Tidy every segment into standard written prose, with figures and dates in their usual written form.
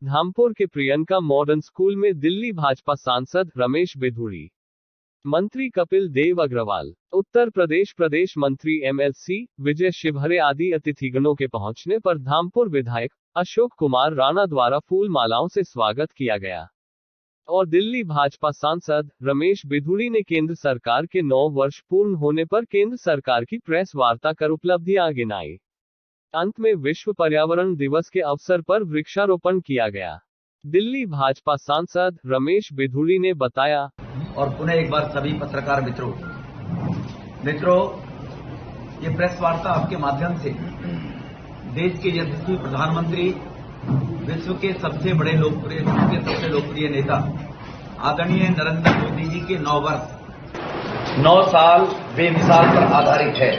धामपुर के Priyanka modern school में दिल्ली भाजपा सांसद रमेश बिधूड़ी, मंत्री कपिल देव अग्रवाल, उत्तर प्रदेश मंत्री MLC विजय शिवहरे आदि अतिथिगणों के पहुंचने पर धामपुर विधायक अशोक कुमार राणा द्वारा फूल मालाओं से स्वागत किया गया और दिल्ली भाजपा सांसद रमेश बिधूड़ी ने केंद्र सरकार के 9 वर्ष पूर्ण होने पर केंद्र सरकार की प्रेस वार्ता कर उपलब्धियां गिनाई। अंत में विश्व पर्यावरण दिवस के अवसर पर वृक्षारोपण किया गया। दिल्ली भाजपा सांसद रमेश बिधूड़ी ने बताया। और पुनः एक बार सभी पत्रकार मित्रों, ये प्रेस वार्ता आपके माध्यम से देश के यशस्वी प्रधानमंत्री, विश्व के सबसे लोकप्रिय नेता आदरणीय नरेंद्र मोदी जी के 9 साल बेमिसाल पर आधारित है।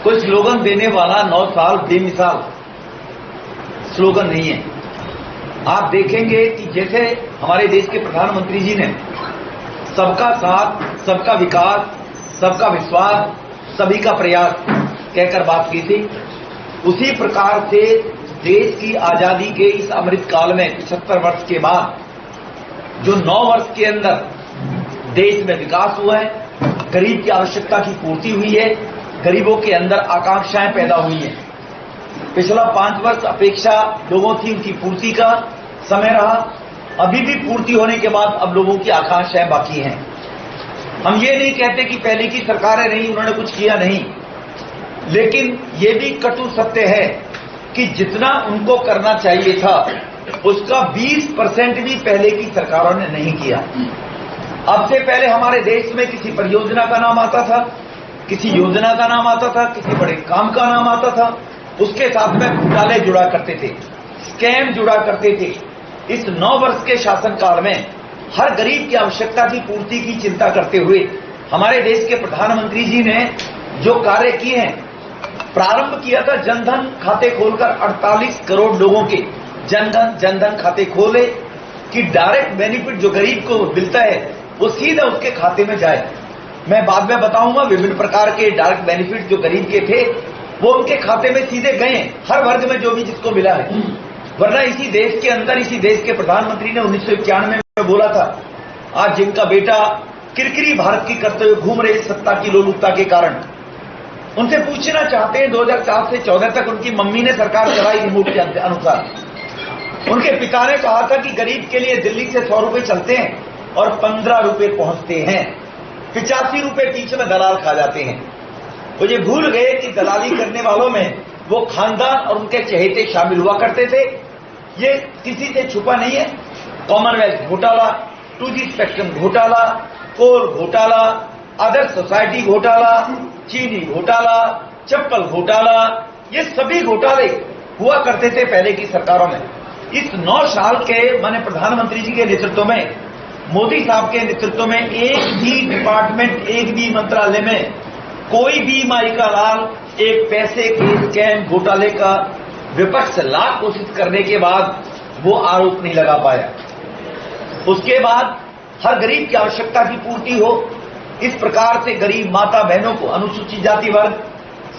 कोई स्लोगन देने वाला 9 साल बेमिसाल स्लोगन नहीं है। आप देखेंगे कि जैसे हमारे देश के प्रधानमंत्री जी ने सबका साथ, सबका विकास, सबका विश्वास, सभी का प्रयास कहकर बात की थी, उसी प्रकार से देश की आजादी के इस अमृत काल में 75 वर्ष के बाद जो 9 वर्ष के अंदर देश में विकास हुआ है, गरीब की आवश्यकता की पूर्ति हुई है, गरीबों के अंदर आकांक्षाएं पैदा हुई हैं। पिछला 5 वर्ष अपेक्षा लोगों की उनकी पूर्ति का समय रहा। अभी भी पूर्ति होने के बाद अब लोगों की आकांक्षाएं बाकी हैं। हम ये नहीं कहते कि पहले की सरकारें नहीं, उन्होंने कुछ किया नहीं, लेकिन ये भी कटु सत्य है कि जितना उनको करना चाहिए था उसका 20% भी पहले की सरकारों ने नहीं किया। अब से पहले हमारे देश में किसी परियोजना का नाम आता था, किसी योजना का नाम आता था, किसी बड़े काम का नाम आता था, उसके साथ में घोटाले जुड़ा करते थे, स्कैम जुड़ा करते थे। इस 9 वर्ष के शासनकाल में हर गरीब की आवश्यकता की पूर्ति की चिंता करते हुए हमारे देश के प्रधानमंत्री जी ने जो कार्य किए हैं, प्रारंभ किया था जनधन खाते खोलकर 48 करोड़ लोगों के जनधन खाते खोले कि डायरेक्ट बेनिफिट जो गरीब को मिलता है वो सीधा उसके खाते में जाए। मैं बाद में बताऊंगा विभिन्न प्रकार के डायरेक्ट बेनिफिट जो गरीब के थे वो उनके खाते में सीधे गए, हर वर्ग में जो भी जिसको मिला है। वरना इसी देश के अंदर, इसी देश के प्रधानमंत्री ने 1991 में बोला था, आज जिनका बेटा किरकिरी भारत की करते हुए घूम रहे सत्ता की लोलुपता के कारण, उनसे पूछना चाहते हैं 2004 से 14 तक उनकी मम्मी ने सरकार चलाई रिमोट के अनुसार। उनके पिता ने कहा था कि गरीब के लिए दिल्ली से 100 रुपए चलते हैं और 15 रुपए पहुंचते हैं, 85 रुपए पीछे में दलाल खा जाते हैं। तो ये भूल गए कि दलाली करने वालों में वो खानदान और उनके चहेते शामिल हुआ करते थे। ये किसी से छुपा नहीं है। कॉमनवेल्थ घोटाला, 2G स्पेक्ट्रम घोटाला, कोल घोटाला, अदर सोसाइटी घोटाला, चीनी घोटाला, चप्पल घोटाला, ये सभी घोटाले हुआ करते थे पहले की सरकारों में। इस 9 साल के माने प्रधानमंत्री जी के नेतृत्व में, मोदी साहब के नेतृत्व में एक भी डिपार्टमेंट, एक भी मंत्रालय में कोई भी माई का लाल एक पैसे के स्कैम घोटाले का विपक्ष लाख कोशिश करने के बाद वो आरोप नहीं लगा पाया। उसके बाद हर गरीब की आवश्यकता की पूर्ति हो, इस प्रकार से गरीब माता बहनों को, अनुसूचित जाति वर्ग,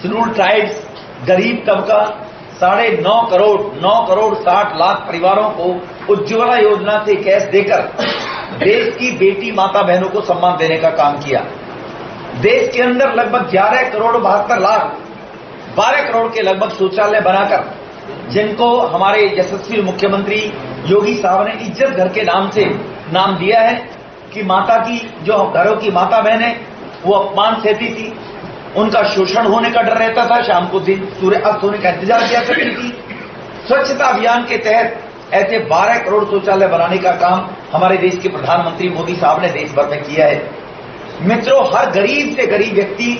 शेड्यूल्ड ट्राइब्स, गरीब तबका 9 करोड़ 60 लाख परिवारों को उज्ज्वला योजना से कैश देकर देश की बेटी माता बहनों को सम्मान देने का काम किया। देश के अंदर लगभग 11 करोड़ 72 लाख 12 करोड़ के लगभग शौचालय बनाकर, जिनको हमारे यशस्वी मुख्यमंत्री योगी साहब ने इज्जत घर के नाम से नाम दिया है कि माता की जो घरों की माता बहन है वो अपमान सहती थी, उनका शोषण होने का डर रहता था, शाम को दिन सूर्य अस्त होने का इंतजार किया करती थी। स्वच्छता अभियान के तहत ऐसे 12 करोड़ शौचालय बनाने का काम हमारे देश के प्रधानमंत्री मोदी साहब ने देश भर में किया है। मित्रों, हर गरीब से गरीब व्यक्ति,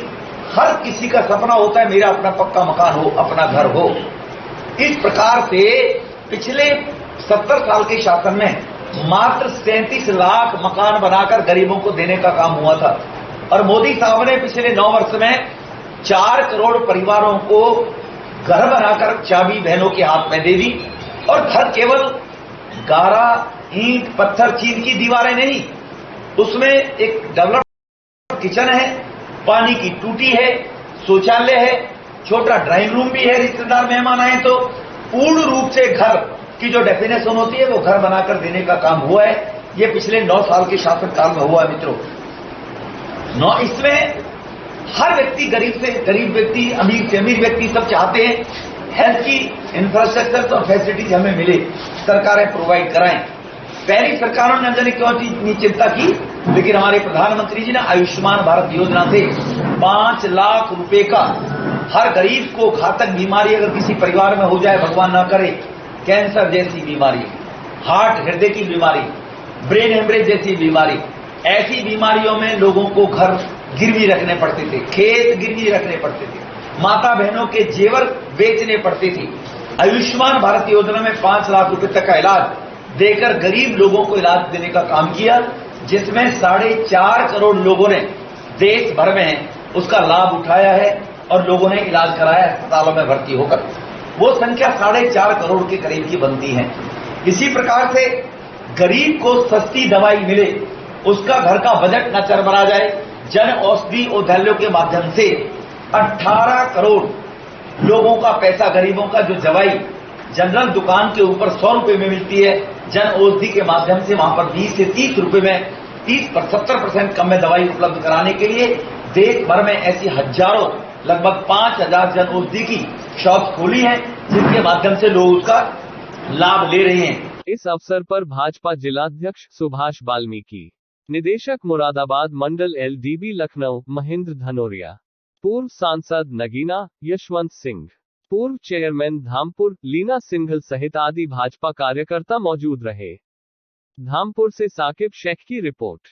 हर किसी का सपना होता है मेरा अपना पक्का मकान हो, अपना घर हो। इस प्रकार से पिछले 70 साल के शासन में मात्र 37 लाख मकान बनाकर गरीबों को देने का काम हुआ था और मोदी साहब ने पिछले 9 वर्ष में 4 करोड़ परिवारों को घर बनाकर चाबी बहनों के हाथ में दे दी। और घर केवल गारा, ईंट, पत्थर, चीन की दीवारें नहीं, उसमें एक डेवलप्ड किचन है, पानी की टूटी है, शौचालय है, छोटा ड्राइंग रूम भी है, रिश्तेदार मेहमान आए तो पूर्ण रूप से घर की जो डेफिनेशन होती है वो घर बनाकर देने का काम हुआ है। ये पिछले 9 साल के शासनकाल में हुआ है मित्रों। इसमें हर व्यक्ति, गरीब से गरीब व्यक्ति, अमीर से अमीर व्यक्ति, सब चाहते हैं हेल्थ की इंफ्रास्ट्रक्चर और फैसिलिटीज हमें मिले, सरकारें प्रोवाइड कराएं। पहली सरकारों ने जाने क्यों इतनी चिंता की, लेकिन हमारे प्रधानमंत्री जी ने आयुष्मान भारत योजना से 5 लाख रुपए का हर गरीब को घातक बीमारी अगर किसी परिवार में हो जाए, भगवान ना करे, कैंसर जैसी बीमारी, हार्ट हृदय की बीमारी, ब्रेन हेमरेज जैसी बीमारी, ऐसी बीमारियों में लोगों को घर गिरवी रखने पड़ते थे, खेत गिरवी रखने पड़ते थे, माता बहनों के जेवर बेचने पड़ते थे। आयुष्मान भारत योजना में 5 लाख रुपए तक का इलाज देकर गरीब लोगों को इलाज देने का काम किया, जिसमें 4.5 करोड़ लोगों ने देश भर में उसका लाभ उठाया है और लोगों ने इलाज कराया अस्पतालों में भर्ती होकर। वो संख्या 4.5 करोड़ के करीब की बनती है। इसी प्रकार से गरीब को सस्ती दवाई मिले, उसका घर का बजट न चरमरा जाए, जन औषधि औषधालयों के माध्यम से 18 करोड़ लोगों का पैसा, गरीबों का जो दवाई जनरल दुकान के ऊपर 100 रुपए में मिलती है, जन औषधि के माध्यम से वहां पर 20 से 30 रुपए में 70% कम में दवाई उपलब्ध कराने के लिए देश भर में ऐसी हजारों, लगभग 5000 जन औषधि की शॉप खोली है, जिसके माध्यम से लोग उसका लाभ ले रहे हैं। इस अवसर पर भाजपा जिलाध्यक्ष सुभाष बाल्मीकि, निदेशक मुरादाबाद मंडल LDB लखनऊ महेंद्र धनोरिया, पूर्व सांसद नगीना यशवंत सिंह, पूर्व चेयरमैन धामपुर लीना सिंघल सहित आदि भाजपा कार्यकर्ता मौजूद रहे। धामपुर से साकिब शेख की रिपोर्ट।